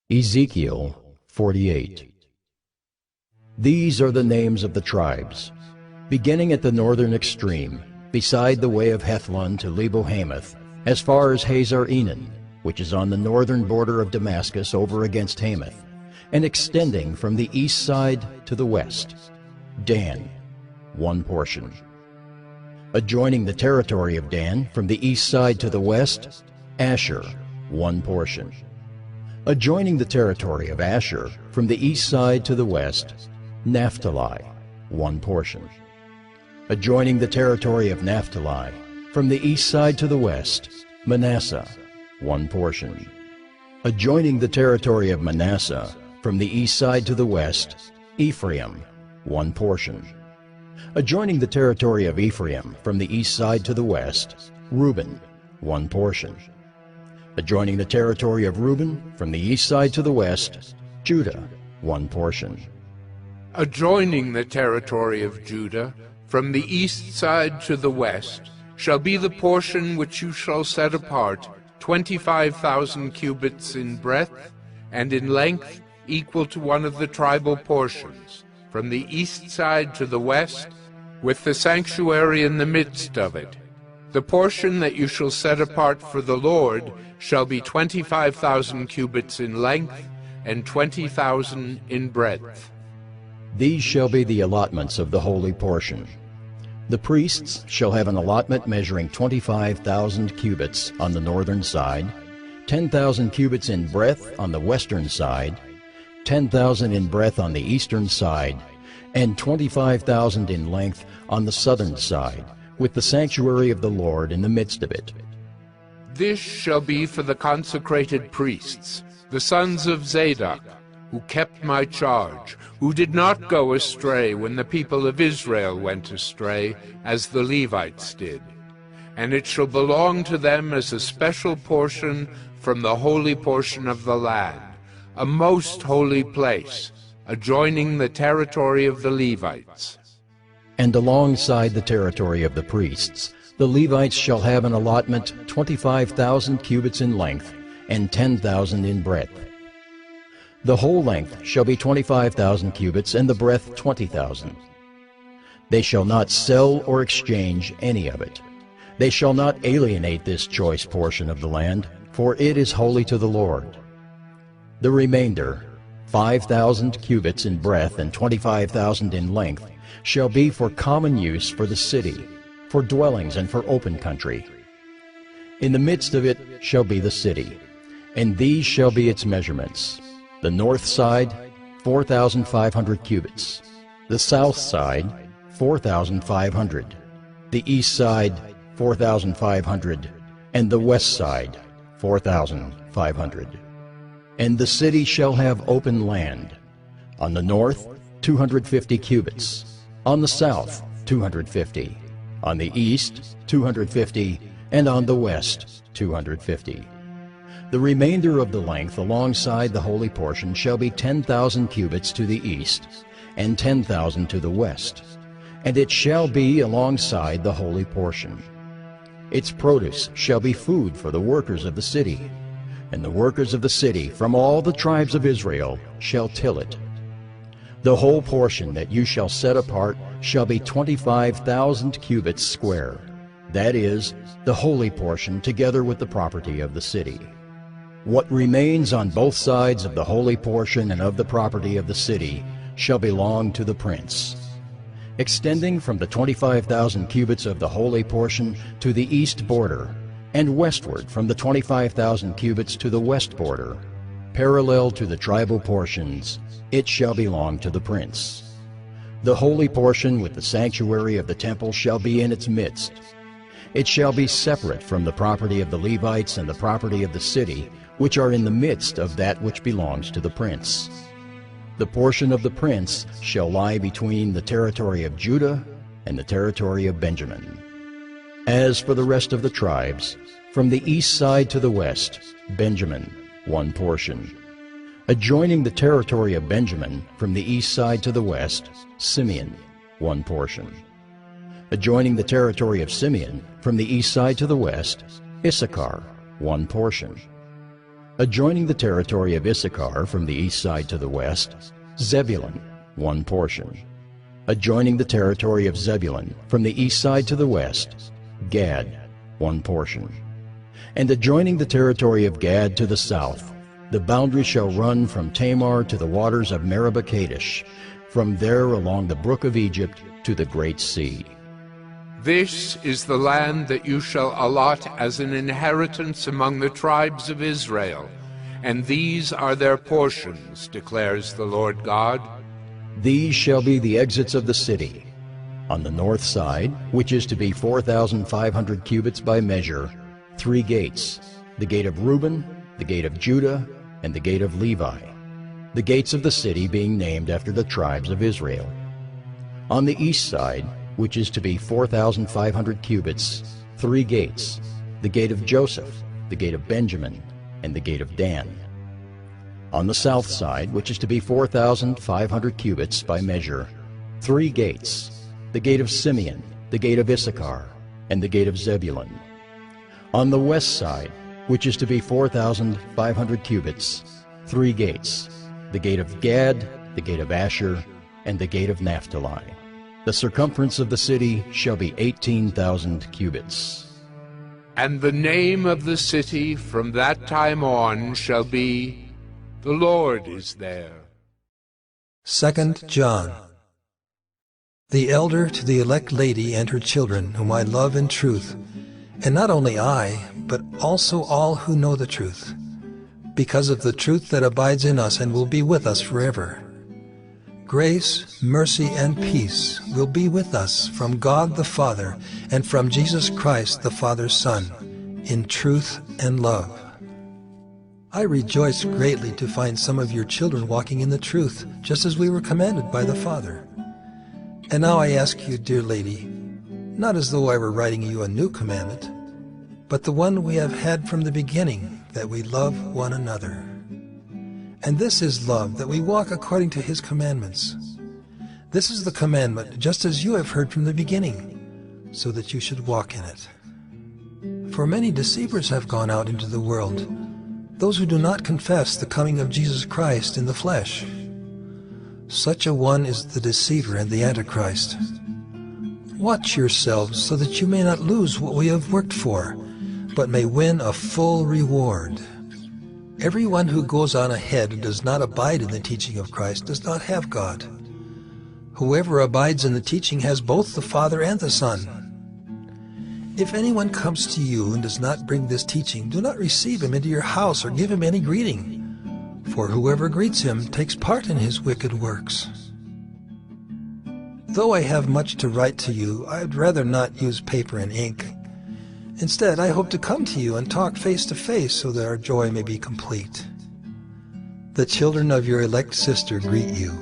Ezekiel 48. These are the names of the tribes, beginning at the northern extreme, beside the way of Hethlon to Lebo-Hamath, as far as Hazar-Enan, which is on the northern border of Damascus over against Hamath, and extending from the east side to the west. Dan, one portion. Adjoining the territory of Dan, from the east side to the west, Asher, one portion. Adjoining the territory of Asher, from the east side to the west, Naphtali, one portion. Adjoining the territory of Naphtali, from the east side to the west, Manasseh, one portion. Adjoining the territory of Manasseh, from the east side to the west, Ephraim, one portion. Adjoining the territory of Ephraim, from the east side to the west, Reuben, one portion. Adjoining the territory of Reuben, from the east side to the west, Judah, one portion. Adjoining the territory of Judah, from the east side to the west, shall be the portion which you shall set apart, 25,000 cubits in breadth, and in length equal to one of the tribal portions, from the east side to the west, with the sanctuary in the midst of it. The portion that you shall set apart for the Lord shall be 25,000 cubits in length, and 20,000 in breadth. These shall be the allotments of the holy portion. The priests shall have an allotment measuring 25,000 cubits on the northern side, 10,000 cubits in breadth on the western side, 10,000 in breadth on the eastern side, and 25,000 in length on the southern side, with the sanctuary of the Lord in the midst of it. This shall be for the consecrated priests, the sons of Zadok, who kept my charge, who did not go astray when the people of Israel went astray, as the Levites did. And it shall belong to them as a special portion from the holy portion of the land, a most holy place, adjoining the territory of the Levites. And alongside the territory of the priests, the Levites shall have an allotment 25,000 cubits in length, and 10,000 in breadth. The whole length shall be 25,000 cubits, and the breadth 20,000. They shall not sell or exchange any of it. They shall not alienate this choice portion of the land, for it is holy to the Lord. The remainder, 5,000 cubits in breadth and 25,000 in length, shall be for common use for the city, for dwellings and for open country. In the midst of it shall be the city, and these shall be its measurements. The north side, 4,500 cubits. The south side, 4,500. The east side, 4,500. And the west side, 4,500. And the city shall have open land. On the north, 250 cubits. On the south, 250. On the east, 250. And on the west, 250. The remainder of the length alongside the holy portion shall be 10,000 cubits to the east, and 10,000 to the west, and it shall be alongside the holy portion. Its produce shall be food for the workers of the city, and the workers of the city from all the tribes of Israel shall till it. The whole portion that you shall set apart shall be 25,000 cubits square, that is, the holy portion together with the property of the city. What remains on both sides of the holy portion and of the property of the city shall belong to the prince. Extending from the 25,000 cubits of the holy portion to the east border, and westward from the 25,000 cubits to the west border, parallel to the tribal portions, it shall belong to the prince. The holy portion with the sanctuary of the temple shall be in its midst. It shall be separate from the property of the Levites and the property of the city, which are in the midst of that which belongs to the prince. The portion of the prince shall lie between the territory of Judah and the territory of Benjamin. As for the rest of the tribes, from the east side to the west, Benjamin, one portion. Adjoining the territory of Benjamin, from the east side to the west, Simeon, one portion. Adjoining the territory of Simeon, from the east side to the west, Issachar, one portion. Adjoining the territory of Issachar from the east side to the west, Zebulun, one portion. Adjoining the territory of Zebulun from the east side to the west, Gad, one portion. And adjoining the territory of Gad to the south, the boundary shall run from Tamar to the waters of Meribah Kadesh, from there along the brook of Egypt to the great sea. This is the land that you shall allot as an inheritance among the tribes of Israel, and these are their portions, declares the Lord God. These shall be the exits of the city. On the north side, which is to be 4,500 cubits by measure, 3 gates, the gate of Reuben, the gate of Judah, and the gate of Levi, the gates of the city being named after the tribes of Israel. On the east side, which is to be 4,500 cubits, 3 gates, the gate of Joseph, the gate of Benjamin, and the gate of Dan. On the south side, which is to be 4,500 cubits by measure, 3 gates, the gate of Simeon, the gate of Issachar, and the gate of Zebulun. On the west side, which is to be 4,500 cubits, 3 gates, the gate of Gad, the gate of Asher, and the gate of Naphtali. The circumference of the city shall be 18,000 cubits. And the name of the city from that time on shall be, The Lord is there. 2 John. The elder to the elect lady and her children, whom I love in truth, and not only I, but also all who know the truth, because of the truth that abides in us and will be with us forever. Grace, mercy, and peace will be with us from God the Father and from Jesus Christ the Father's Son, in truth and love. I rejoice greatly to find some of your children walking in the truth, just as we were commanded by the Father. And now I ask you, dear lady, not as though I were writing you a new commandment, but the one we have had from the beginning, that we love one another. And this is love, that we walk according to His commandments. This is the commandment, just as you have heard from the beginning, so that you should walk in it. For many deceivers have gone out into the world, those who do not confess the coming of Jesus Christ in the flesh. Such a one is the deceiver and the Antichrist. Watch yourselves so that you may not lose what we have worked for, but may win a full reward. Everyone who goes on ahead and does not abide in the teaching of Christ does not have God. Whoever abides in the teaching has both the Father and the Son. If anyone comes to you and does not bring this teaching, do not receive him into your house or give him any greeting, for whoever greets him takes part in his wicked works. Though I have much to write to you, I would rather not use paper and ink. Instead, I hope to come to you and talk face to face so that our joy may be complete. The children of your elect sister greet you.